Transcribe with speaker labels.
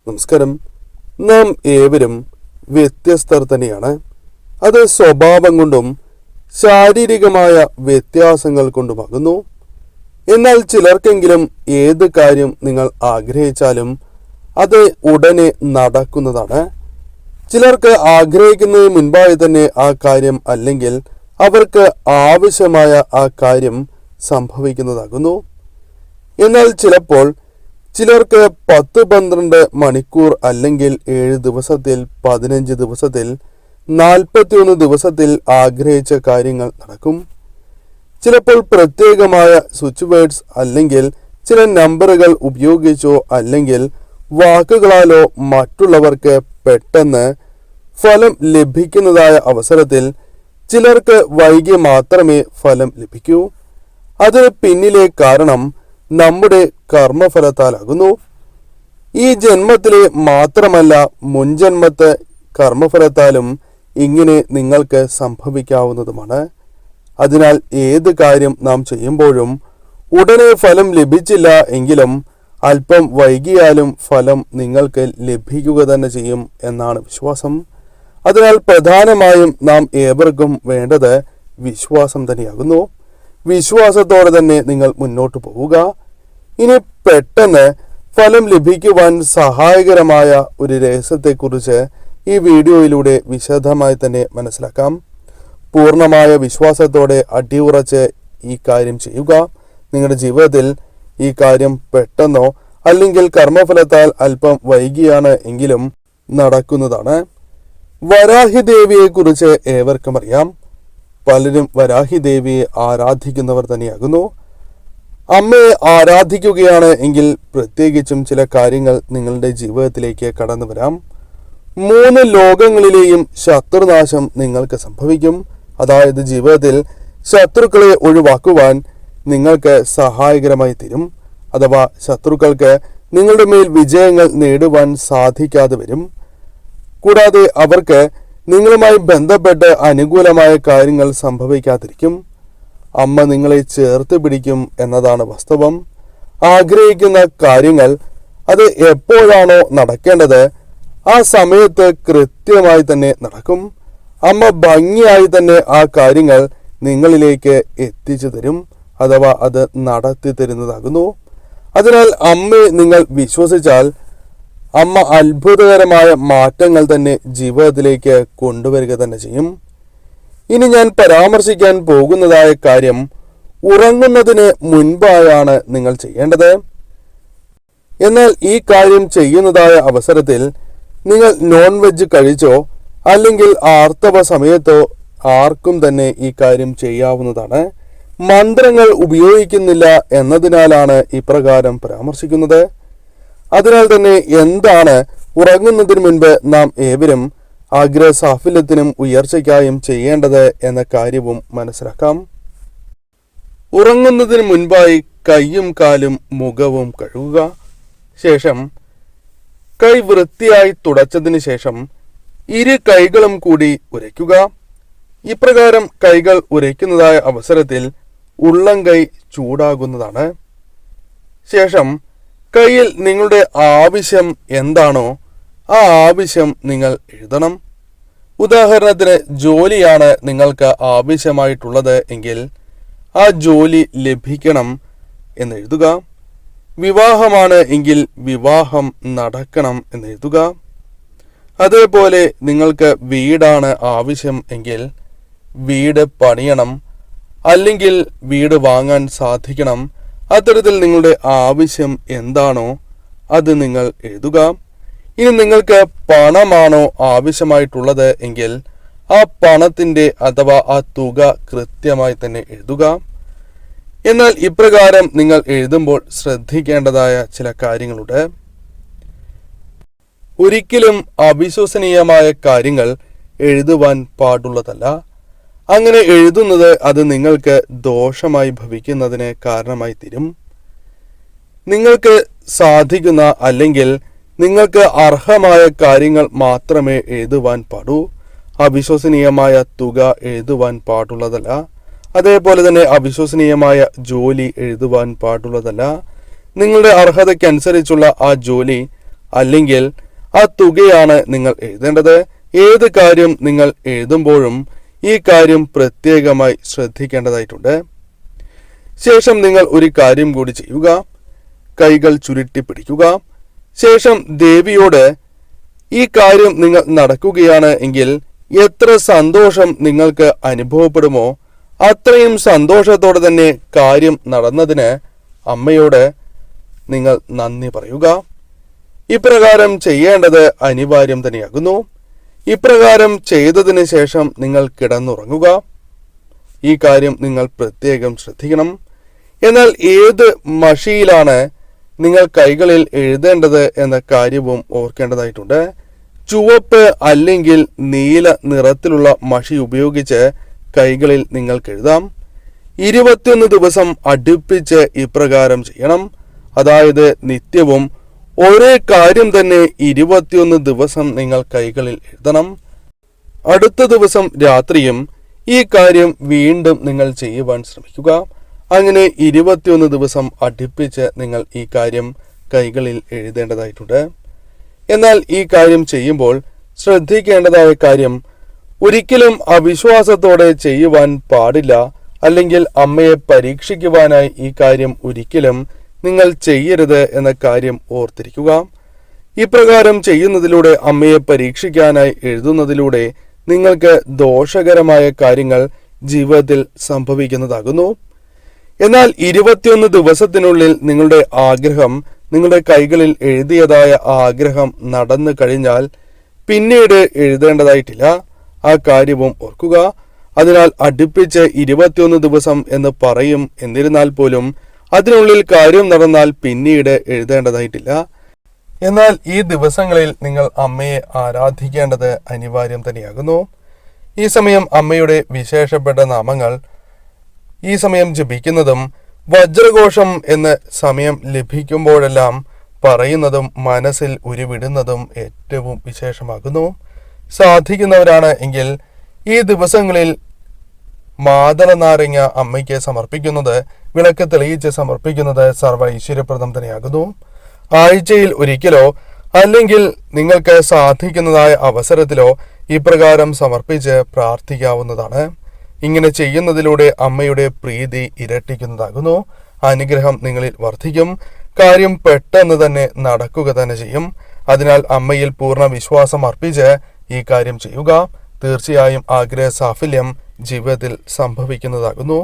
Speaker 1: നമസ്കാരം. നാം ഏവരും വ്യത്യസ്തർ തന്നെയാണ്. അത് സ്വഭാവം കൊണ്ടും ശാരീരികമായ വ്യത്യാസങ്ങൾ കൊണ്ടുമാകുന്നു. എന്നാൽ ചിലർക്കെങ്കിലും ഏത് കാര്യം നിങ്ങൾ ആഗ്രഹിച്ചാലും അത് ഉടനെ നടക്കുന്നതാണ്. ചിലർക്ക് ആഗ്രഹിക്കുന്നതിന് മുൻപായി തന്നെ ആ കാര്യം അല്ലെങ്കിൽ അവർക്ക് ആവശ്യമായ ആ കാര്യം സംഭവിക്കുന്നതാകുന്നു. എന്നാൽ ചിലപ്പോൾ ചിലർക്ക് 10-12 മണിക്കൂർ അല്ലെങ്കിൽ 7 ദിവസത്തിൽ, 15 ദിവസത്തിൽ, 41 ദിവസത്തിൽ ആഗ്രഹിച്ച കാര്യങ്ങൾ നടക്കും. ചിലപ്പോൾ പ്രത്യേകമായ സ്വിച്ച് വേർഡ്സ് അല്ലെങ്കിൽ ചില നമ്പറുകൾ ഉപയോഗിച്ചോ അല്ലെങ്കിൽ വാക്കുകളാലോ മറ്റുള്ളവർക്ക് പെട്ടെന്ന് ഫലം ലഭിക്കുന്നതായ അവസരത്തിൽ ചിലർക്ക് വൈകി മാത്രമേ ഫലം ലഭിക്കൂ. അതിന് പിന്നിലെ കാരണം നമ്മുടെ കർമ്മഫലത്താലാകുന്നു. ഈ ജന്മത്തിലെ മാത്രമല്ല, മുൻജന്മത്തെ കർമ്മഫലത്താലും ഇങ്ങനെ നിങ്ങൾക്ക് സംഭവിക്കാവുന്നതുമാണ്. അതിനാൽ ഏത് കാര്യം നാം ചെയ്യുമ്പോഴും ഉടനെ ഫലം ലഭിച്ചില്ല എങ്കിലും അല്പം വൈകിയാലും ഫലം നിങ്ങൾക്ക് ലഭിക്കുക തന്നെ ചെയ്യും എന്നാണ് വിശ്വാസം. അതിനാൽ പ്രധാനമായും നാം ഏവർക്കും വേണ്ടത് വിശ്വാസം തന്നെയാകുന്നു. വിശ്വാസത്തോടെ തന്നെ നിങ്ങൾ മുന്നോട്ട് പോവുക. ഇനി പെട്ടെന്ന് ഫലം ലഭിക്കുവാൻ സഹായകരമായ ഒരു രഹസ്യത്തെക്കുറിച്ച് ഈ വീഡിയോയിലൂടെ വിശദമായി തന്നെ മനസ്സിലാക്കാം. പൂർണ്ണമായ വിശ്വാസത്തോടെ അടിയുറച്ച് ഈ കാര്യം ചെയ്യുക. നിങ്ങളുടെ ജീവിതത്തിൽ ഈ കാര്യം പെട്ടെന്നോ അല്ലെങ്കിൽ കർമ്മഫലത്താൽ അല്പം വൈകിയാണ് എങ്കിലും നടക്കുന്നതാണ്. വരാഹി ദേവിയെക്കുറിച്ച് ഏവർക്കും അറിയാം. പലരും വരാഹി ദേവിയെ ആരാധിക്കുന്നവർ തന്നെയാകുന്നു. അമ്മയെ ആരാധിക്കുകയാണ് എങ്കിൽ പ്രത്യേകിച്ചും ചില കാര്യങ്ങൾ നിങ്ങളുടെ ജീവിതത്തിലേക്ക് കടന്നു വരാം. 3 ലോകങ്ങളിലെയും ശത്രുനാശം നിങ്ങൾക്ക് സംഭവിക്കും. അതായത് ജീവിതത്തിൽ ശത്രുക്കളെ ഒഴിവാക്കുവാൻ നിങ്ങൾക്ക് സഹായകരമായി തീരും. അഥവാ ശത്രുക്കൾക്ക് നിങ്ങളുടെ മേൽ വിജയങ്ങൾ നേടുവാൻ സാധിക്കാതെ വരും. കൂടാതെ അവർക്ക് നിങ്ങളുമായി ബന്ധപ്പെട്ട് അനുകൂലമായ കാര്യങ്ങൾ സംഭവിക്കാതിരിക്കും. അമ്മ നിങ്ങളെ ചേർത്ത് പിടിക്കും എന്നതാണ് വാസ്തവം. ആഗ്രഹിക്കുന്ന കാര്യങ്ങൾ അത് എപ്പോഴാണോ നടക്കേണ്ടത് ആ സമയത്ത് കൃത്യമായി തന്നെ നടക്കും. അമ്മ ഭംഗിയായി തന്നെ ആ കാര്യങ്ങൾ നിങ്ങളിലേക്ക് എത്തിച്ചു തരും, അഥവാ അത് നടത്തി തരുന്നതാകുന്നു. അതിനാൽ അമ്മയെ നിങ്ങൾ വിശ്വസിച്ചാൽ അമ്മ അത്ഭുതകരമായ മാറ്റങ്ങൾ തന്നെ ജീവിതത്തിലേക്ക് കൊണ്ടുവരിക തന്നെ ചെയ്യും. ഇനി ഞാൻ പരാമർശിക്കാൻ പോകുന്നതായ കാര്യം ഉറങ്ങുന്നതിന് മുൻപായാണ് നിങ്ങൾ ചെയ്യേണ്ടത്. എന്നാൽ ഈ കാര്യം ചെയ്യുന്നതായ അവസരത്തിൽ നിങ്ങൾ നോൺ വെജ് കഴിച്ചോ അല്ലെങ്കിൽ ആർത്തവ സമയത്തോ ആർക്കും തന്നെ ഈ കാര്യം ചെയ്യാവുന്നതാണ്. മന്ത്രങ്ങൾ ഉപയോഗിക്കുന്നില്ല എന്നതിനാലാണ് ഇപ്രകാരം പരാമർശിക്കുന്നത്. അതിനാൽ തന്നെ എന്താണ് ഉറങ്ങുന്നതിന് മുൻപ് നാം ഏവരും ആഗ്രഹ സാഫല്യത്തിനും ഉയർച്ചയ്ക്കായും ചെയ്യേണ്ടത് എന്ന കാര്യവും മനസ്സിലാക്കാം. ഉറങ്ങുന്നതിന് മുൻപായി കൈയും കാലും മുഖവും കഴുകുക. ശേഷം കൈ വൃത്തിയായി തുടച്ചതിന് ശേഷം 2 കൈകളും കൂടി ഉരയ്ക്കുക. ഇപ്രകാരം കൈകൾ ഉരയ്ക്കുന്നതായ അവസരത്തിൽ ഉള്ളം കൈ ചൂടാകുന്നതാണ്. ശേഷം കയ്യിൽ നിങ്ങളുടെ ആവശ്യം എന്താണോ ആ ആവശ്യം നിങ്ങൾ എഴുതണം. ഉദാഹരണത്തിന് ജോലിയാണ് നിങ്ങൾക്ക് ആവശ്യമായിട്ടുള്ളത് എങ്കിൽ ആ ജോലി ലഭിക്കണം എന്നെഴുതുക. വിവാഹമാണ് എങ്കിൽ വിവാഹം നടക്കണം എന്നെഴുതുക. അതേപോലെ നിങ്ങൾക്ക് വീടാണ് ആവശ്യം എങ്കിൽ വീട് പണിയണം അല്ലെങ്കിൽ വീട് വാങ്ങാൻ സാധിക്കണം. അത്തരത്തിൽ നിങ്ങളുടെ ആവശ്യം എന്താണോ അത് നിങ്ങൾ എഴുതുക. ഇനി നിങ്ങൾക്ക് പണമാണോ ആവശ്യമായിട്ടുള്ളത് എങ്കിൽ ആ പണത്തിന്റെ അഥവാ ആ തുക കൃത്യമായി തന്നെ എഴുതുക. എന്നാൽ ഇപ്രകാരം നിങ്ങൾ എഴുതുമ്പോൾ ശ്രദ്ധിക്കേണ്ടതായ ചില കാര്യങ്ങളുണ്ട്. ഒരിക്കലും അവിശ്വസനീയമായ കാര്യങ്ങൾ എഴുതുവാൻ പാടുള്ളതല്ല. അങ്ങനെ എഴുതുന്നത് അത് നിങ്ങൾക്ക് ദോഷമായി ഭവിക്കുന്നതിന് കാരണമായി തീരും. നിങ്ങൾക്ക് സാധിക്കുന്ന അല്ലെങ്കിൽ നിങ്ങൾക്ക് അർഹമായ കാര്യങ്ങൾ മാത്രമേ എഴുതുവാൻ പാടൂ. അവിശ്വസനീയമായ തുക എഴുതുവാൻ പാടുള്ളതല്ല. അതേപോലെ തന്നെ അവിശ്വസനീയമായ ജോലി എഴുതുവാൻ പാടുള്ളതല്ല. നിങ്ങളുടെ അർഹതയ്ക്കനുസരിച്ചുള്ള ആ ജോലി അല്ലെങ്കിൽ ആ തുകയാണ് നിങ്ങൾ എഴുതേണ്ടത്. ഏത് കാര്യം നിങ്ങൾ എഴുതുമ്പോഴും ഈ കാര്യം പ്രത്യേകമായി ശ്രദ്ധിക്കേണ്ടതായിട്ടുണ്ട്. ശേഷം നിങ്ങൾ ഒരു കാര്യം കൂടി ചെയ്യുക. കൈകൾ ചുരുട്ടി പിടിക്കുക. ശേഷം ദേവിയോട് ഈ കാര്യം നിങ്ങൾ നടക്കുകയാണ് എങ്കിൽ എത്ര സന്തോഷം നിങ്ങൾക്ക് അനുഭവപ്പെടുമോ അത്രയും സന്തോഷത്തോടെ തന്നെ കാര്യം നടന്നതിന് അമ്മയോട് നിങ്ങൾ നന്ദി പറയുക. ഇപ്രകാരം ചെയ്യേണ്ടത് അനിവാര്യം തന്നെയാകുന്നു. ഇപ്രകാരം ചെയ്തതിന് ശേഷം നിങ്ങൾ കിടന്നുറങ്ങുക. ഈ കാര്യം നിങ്ങൾ പ്രത്യേകം ശ്രദ്ധിക്കണം. എന്നാൽ ഏത് മഷിയിലാണ് നിങ്ങൾ കൈകളിൽ എഴുതേണ്ടത് എന്ന കാര്യവും ഓർക്കേണ്ടതായിട്ടുണ്ട്. ചുവപ്പ് അല്ലെങ്കിൽ നീല നിറത്തിലുള്ള മഷി ഉപയോഗിച്ച് കൈകളിൽ നിങ്ങൾക്ക് എഴുതാം. 21 ദിവസം അടുപ്പിച്ച് ഇപ്രകാരം ചെയ്യണം. അതായത് നിത്യവും ഒരേ കാര്യം തന്നെ 21 ദിവസം നിങ്ങൾ കൈകളിൽ എഴുതണം. അടുത്ത ദിവസം രാത്രിയും ഈ കാര്യം വീണ്ടും നിങ്ങൾ ചെയ്യുവാൻ ശ്രമിക്കുക. അങ്ങനെ 21 ദിവസം അടുപ്പിച്ച് നിങ്ങൾ ഈ കാര്യം കൈകളിൽ എഴുതേണ്ടതായിട്ടുണ്ട്. എന്നാൽ ഈ കാര്യം ചെയ്യുമ്പോൾ ശ്രദ്ധിക്കേണ്ടതായ കാര്യം, ഒരിക്കലും അവിശ്വാസത്തോടെ ചെയ്യുവാൻ പാടില്ല. അല്ലെങ്കിൽ അമ്മയെ പരീക്ഷിക്കുവാനായി ഈ കാര്യം ഒരിക്കലും നിങ്ങൾ ചെയ്യരുത് എന്ന കാര്യം ഓർത്തിരിക്കുക. ഇപ്രകാരം ചെയ്യുന്നതിലൂടെ, അമ്മയെ പരീക്ഷിക്കാനായി എഴുതുന്നതിലൂടെ നിങ്ങൾക്ക് ദോഷകരമായ കാര്യങ്ങൾ ജീവിതത്തിൽ സംഭവിക്കുന്നതാകുന്നു. എന്നാൽ 21 ദിവസത്തിനുള്ളിൽ നിങ്ങളുടെ ആഗ്രഹം, നിങ്ങളുടെ കൈകളിൽ എഴുതിയതായ ആഗ്രഹം നടന്നു കഴിഞ്ഞാൽ പിന്നീട് എഴുതേണ്ടതായിട്ടില്ല. ആ കാര്യവും ഓർക്കുക. അതിനാൽ അടുപ്പിച്ച് 21 ദിവസം എന്ന് പറയും. എന്നിരുന്നാൽ പോലും അതിനുള്ളിൽ കാര്യം നടന്നാൽ പിന്നീട് എഴുതേണ്ടതായിട്ടില്ല. എന്നാൽ ഈ ദിവസങ്ങളിൽ നിങ്ങൾ അമ്മയെ ആരാധിക്കേണ്ടത് അനിവാര്യം തന്നെയാകുന്നു. ഈ സമയം അമ്മയുടെ വിശേഷപ്പെട്ട നാമങ്ങൾ ഈ സമയം ജപിക്കുന്നതും വജ്രഘോഷം എന്ന് സമയം ലഭിക്കുമ്പോഴെല്ലാം പറയുന്നതും മനസ്സിൽ ഉരുവിടുന്നതും ഏറ്റവും വിശേഷമാകുന്നു. സാധിക്കുന്നവരാണ് എങ്കിൽ ഈ ദിവസങ്ങളിൽ മാതള നാരങ്ങ അമ്മയ്ക്ക് സമർപ്പിക്കുന്നത്, വിളക്ക് തെളിയിച്ച് സമർപ്പിക്കുന്നത് സർവ്വ ഐശ്വര്യപ്രദം തന്നെയാകുന്നു. ആഴ്ചയിൽ ഒരിക്കലോ അല്ലെങ്കിൽ നിങ്ങൾക്ക് സാധിക്കുന്നതായ അവസരത്തിലോ ഇപ്രകാരം സമർപ്പിച്ച് പ്രാർത്ഥിക്കാവുന്നതാണ്. ഇങ്ങനെ ചെയ്യുന്നതിലൂടെ അമ്മയുടെ പ്രീതി ഇരട്ടിക്കുന്നതാകുന്നു. അനുഗ്രഹം നിങ്ങളിൽ വർദ്ധിക്കും. കാര്യം പെട്ടെന്ന് തന്നെ നടക്കുക തന്നെ ചെയ്യും. അതിനാൽ അമ്മയിൽ പൂർണ്ണ വിശ്വാസം അർപ്പിച്ച് ഈ കാര്യം ചെയ്യുക. തീർച്ചയായും ആഗ്രഹ സാഫല്യം ജീവിതത്തിൽ സംഭവിക്കുന്നതാകുന്നു.